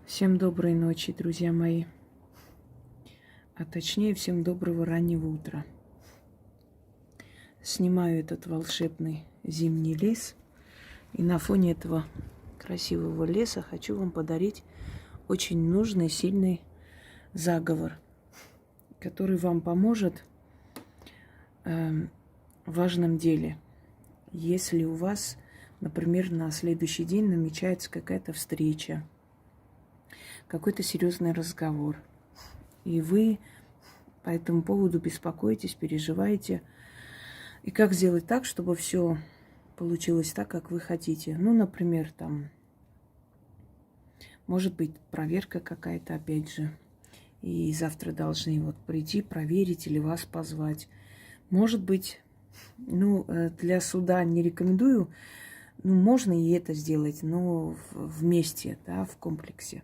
Всем доброй ночи, друзья мои. А точнее, всем доброго раннего утра. Снимаю этот волшебный зимний лес. И на фоне этого красивого леса хочу вам подарить очень нужный, сильный заговор, который вам поможет в важном деле. Если у вас, например, на следующий день намечается какая-то встреча, какой-то серьезный разговор, и вы по этому поводу беспокоитесь, переживаете. И как сделать так, чтобы все получилось так, как вы хотите? Ну, например, там, может быть, проверка какая-то, опять же, и завтра должны вот прийти, проверить или вас позвать. Может быть, для суда не рекомендую, можно и это сделать, но вместе, да, в комплексе.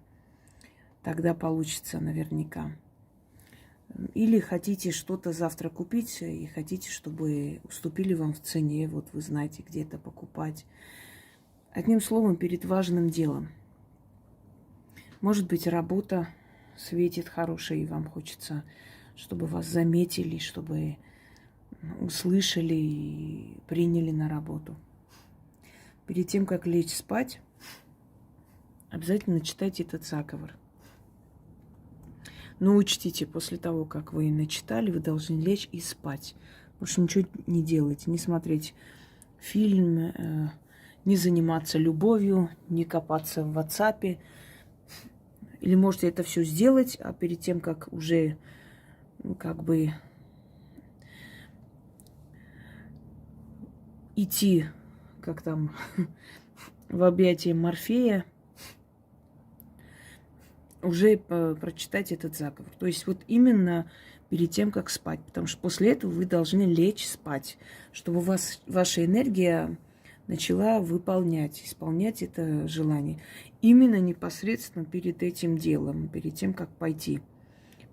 Тогда получится наверняка. Или хотите что-то завтра купить и хотите, чтобы уступили вам в цене, вот вы знаете, где это покупать. Одним словом, перед важным делом. Может быть, работа светит хорошая, и вам хочется, чтобы вас заметили, чтобы услышали и приняли на работу. Перед тем, как лечь спать, обязательно читайте этот заговор. Но учтите, после того, как вы начитали, вы должны лечь и спать. Больше ничего не делать, не смотреть фильм, не заниматься любовью, не копаться в WhatsApp. Или можете это все сделать, а перед тем, как уже идти, как там, в объятия Морфея, уже прочитать этот заговор. То есть вот именно перед тем, как спать. Потому что после этого вы должны лечь спать, чтобы ваша энергия начала исполнять это желание. Именно непосредственно перед этим делом, перед тем, как пойти,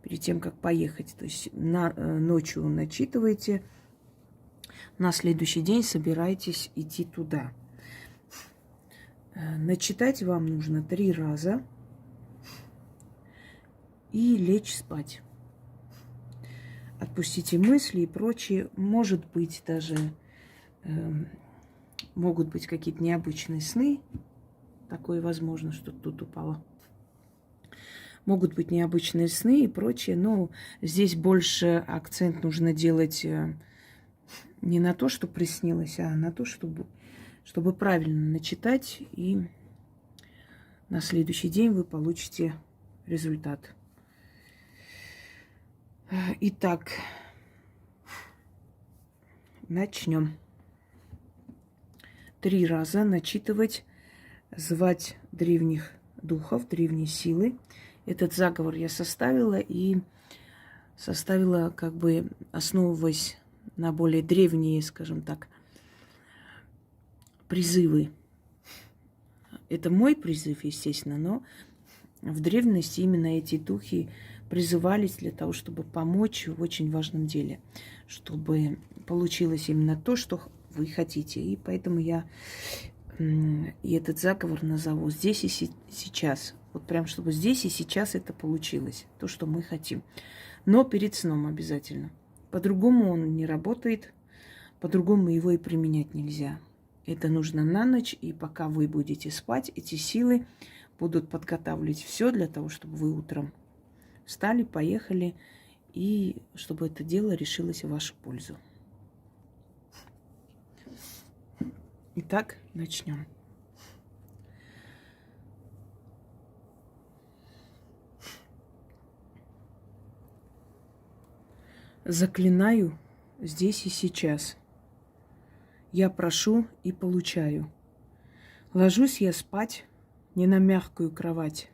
перед тем, как поехать. То есть ночью начитываете, на следующий день собираетесь идти туда. Начитать вам нужно 3 раза и лечь спать. Отпустите мысли и прочее. Может быть, даже могут быть какие-то необычные сны. Такое возможно, что тут упало. Могут быть необычные сны и прочее. Но здесь больше акцент нужно делать не на то, что приснилось, а на то, чтобы правильно начитать. И на следующий день вы получите результат. Итак, начнем. 3 раза начитывать, звать древних духов, древние силы. Этот заговор я составила основываясь на более древние, скажем так, призывы. Это мой призыв, естественно, но в древности именно эти духи призывались для того, чтобы помочь в очень важном деле, чтобы получилось именно то, что вы хотите. И поэтому я и этот заговор назову здесь и сейчас. Вот прям, чтобы здесь и сейчас это получилось, то, что мы хотим. Но перед сном обязательно. По-другому он не работает, по-другому его и применять нельзя. Это нужно на ночь, и пока вы будете спать, эти силы будут подготавливать все для того, чтобы вы утром встали, поехали, и чтобы это дело решилось в вашу пользу. Итак, начнем. Заклинаю здесь и сейчас. Я прошу и получаю. Ложусь я спать не на мягкую кровать.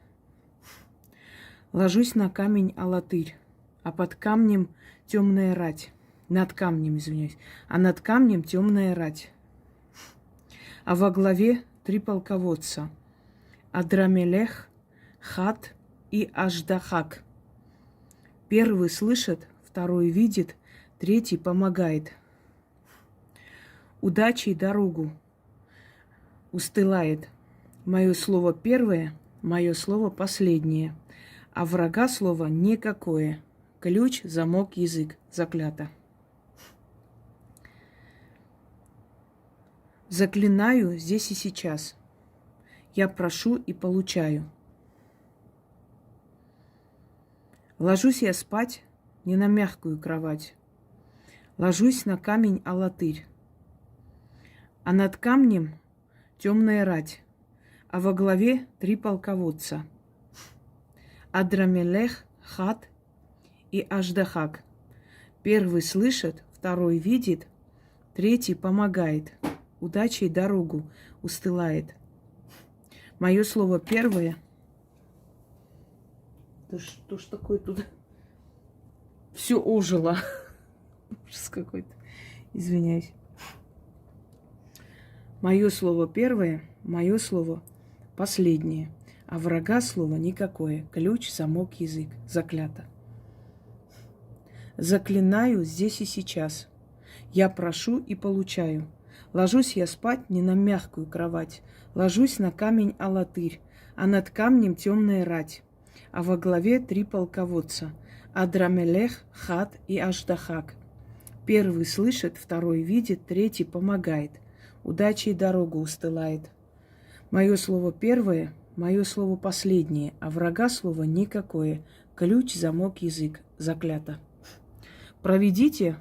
Ложусь на камень алатырь, а под камнем темная рать. Над камнем, извиняюсь. А над камнем темная рать. А во главе 3 полководца. Адрамелех, Хат и Аждахак. Первый слышит, второй видит, третий помогает. Удачей дорогу устилает. Мое слово первое, мое слово последнее, а врага слово никакое. Ключ, замок, язык. Заклято. Заклинаю здесь и сейчас. Я прошу и получаю. Ложусь я спать не на мягкую кровать. Ложусь на камень алатырь. А над камнем темная рать, а во главе 3 полководца. Адрамелех, Хат и Аждахак. Первый слышит, второй видит, третий помогает. Удачей дорогу устилает. Мое слово первое. Да что ж такое тут? Все ожило. Ужас какой-то. Извиняюсь. Мое слово первое, мое слово последнее. А врага слова никакое. Ключ, замок, язык. Заклято. Заклинаю здесь и сейчас. Я прошу и получаю. Ложусь я спать не на мягкую кровать. Ложусь на камень алатырь, а над камнем темная рать. А во главе 3 полководца. Адрамелех, Хат и Аждахак. Первый слышит, второй видит, третий помогает. Удачей дорогу устилает. Мое слово первое, мое слово последнее, а врага слова никакое. Ключ, замок, язык. Заклято. Проведите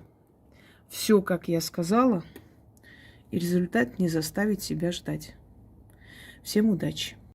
все, как я сказала, и результат не заставит себя ждать. Всем удачи!